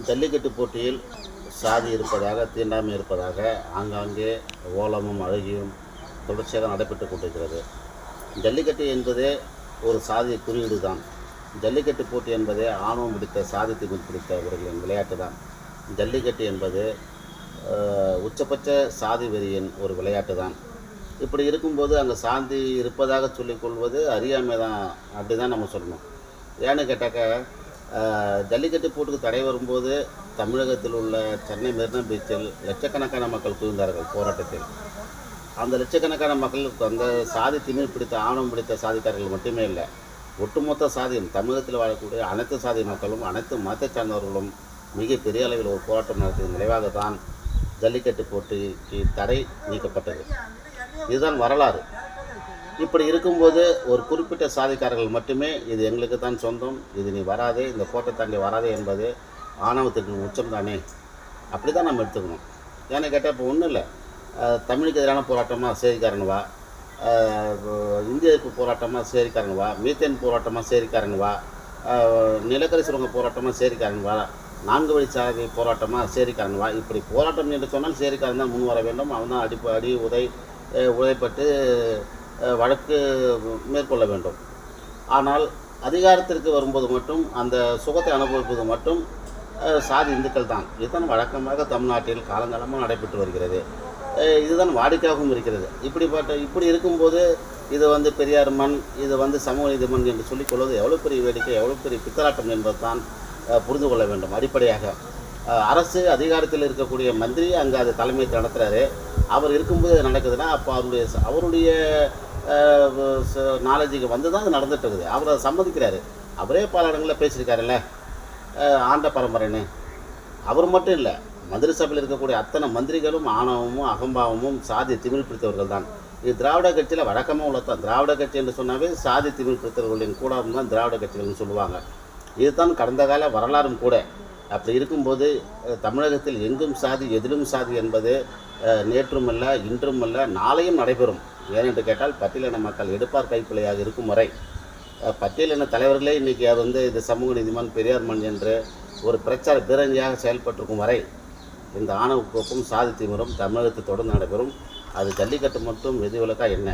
ஜல்லிக்கட்டு போட்டியில் சாதி இருப்பதாக, தீண்டாமை இருப்பதாக ஆங்காங்கே ஓலமும் அழுகியும் தொடர்ச்சியாக நடைபெற்று கொண்டிருக்கிறது. ஜல்லிக்கட்டு என்பதே ஒரு சாதிய குறியீடு தான். ஜல்லிக்கட்டு போட்டி என்பதே ஆணவம் பிடித்த சாதி திமிர் பிடித்தவர்களின் விளையாட்டு தான். ஜல்லிக்கட்டு என்பது உச்சபட்ச சாதி வெறியின் ஒரு விளையாட்டு தான். இப்படி இருக்கும்போது அங்கே சாந்தி இருப்பதாக சொல்லிக்கொள்வது அறியாமை தான். அப்படி தான் நம்ம சொல்லணும். ஏன்னு கேட்டாக்க, ஜல்லிக்கட்டு போட்டுக்கு தடை வரும்போது தமிழகத்தில் உள்ள சென்னை மெரினா பீச்சில் லட்சக்கணக்கான மக்கள் குவிந்தார்கள் போராட்டத்தில். அந்த லட்சக்கணக்கான மக்கள் அந்த சாதி திமிர் பிடித்த ஆணவம் பிடித்த சாதிக்காரர்கள் மட்டுமே இல்லை, ஒட்டுமொத்த சாதியும் தமிழகத்தில் வாழக்கூடிய அனைத்து சாதி மக்களும் அனைத்து மதத்தை சார்ந்தவர்களும் மிக பெரிய அளவில் ஒரு போராட்டம் நடத்தியதன் விளைவாகத்தான் ஜல்லிக்கட்டு போட்டிக்கு தடை நீக்கப்பட்டது. இதுதான் வரலாறு. இப்படி இருக்கும்போது ஒரு குறிப்பிட்ட சாதிக்காரர்கள் மட்டுமே இது எங்களுக்கு தான் சொந்தம், இது நீ வராதே, இந்த கோட்டை தாண்டி வராதே என்பது ஆணவத்திற்கு உச்சம் தானே. அப்படி தான் நம்ம எடுத்துக்கணும். ஏன்னு கேட்டால் இப்போ ஒன்றும் இல்லை, தமிழுக்கு எதிரான போராட்டமாக சேரிக்காரனுவா, இந்திய எதிர்ப்பு போராட்டமாக சேரிக்காரனுவா, மீத்தேன் போராட்டமாக சேரிக்காரனுவா, நிலக்கரி சுரங்க போராட்டமாக சேரிக்காரனுவா, 4 வழிச்சாலை போராட்டமாக சேரிக்காரனுவா, இப்படி போராட்டம் என்று சொன்னால் சேரிக்காரன் தான் முன் வர வேண்டும். அவன் தான் அடி உதைப்பட்டு வழக்கு மேற்கொள்ள வேண்டும். ஆனால் அதிகாரத்திற்கு வரும்போது மட்டும் அந்த சுகத்தை அனுபவிப்பது மட்டும் சாதி இந்துக்கள் தான். இதுதான் வழக்கமாக தமிழ்நாட்டில் காலங்காலமாக நடைபெற்று வருகிறது. இதுதான் வாடிக்கையாகவும் இருக்கிறது. இப்படி இருக்கும்போது இது பெரியார் மண், இது சமூக நீதி மண் என்று சொல்லிக்கொள்வது எவ்வளோ பெரிய வேடிக்கை, எவ்வளோ பெரிய பித்தலாட்டம் என்பது தான் புரிந்து கொள்ள வேண்டும். அடிப்படையாக அரசு அதிகாரத்தில் இருக்கக்கூடிய மந்திரி அங்கே அது தலைமையை நடத்துகிறாரு. அவர் இருக்கும்போது நடக்குதுன்னா அப்போ அவருடைய நாலேஜுக்கு வந்து தான் அது நடந்துட்டு இருக்குது. அவர் அதை சம்மதிக்கிறாரு. அவரே பல இடங்களில் பேசியிருக்காருல்ல, ஆண்ட பரம்பரைன்னு. அவர் மட்டும் இல்லை, மந்திரி சபையில் இருக்கக்கூடிய அத்தனை மந்திரிகளும் ஆணவமும் அகம்பாவமும் சாதி திமிழ் பிடித்தவர்கள் தான். இது திராவிட கட்சியில் வழக்கமாக உள்ளதான். திராவிட கட்சி என்று சொன்னாவே சாதி திமிழ் பிடித்தவர்களின் கூடாரம் தான் திராவிட கட்சிகள்னு சொல்லுவாங்க. இதுதான் கடந்த கால வரலாறும் கூட. அப்படி இருக்கும்போது தமிழகத்தில் எங்கும் சாதி எதிலும் சாதி என்பது நேற்றும் அல்ல, இன்றும் அல்ல, நாளையும் நடைபெறும். ஏனென்று கேட்டால் பட்டியலின மக்கள் எடுப்பார் கைப்பிள்ளையாக இருக்கும் வரை, பட்டியலின தலைவர்களே இன்றைக்கி அது இது சமூக நீதிமன் பெரியார் மண் என்று ஒரு பிரச்சார பேரணியாக செயல்பட்டிருக்கும் வரை இந்த ஆணவ போக்கும் சாதி திமிரும் தமிழகத்தில் தொடர்ந்து நடைபெறும். அது ஜல்லிக்கட்டு மட்டும் விதிவிலக்கா என்ன?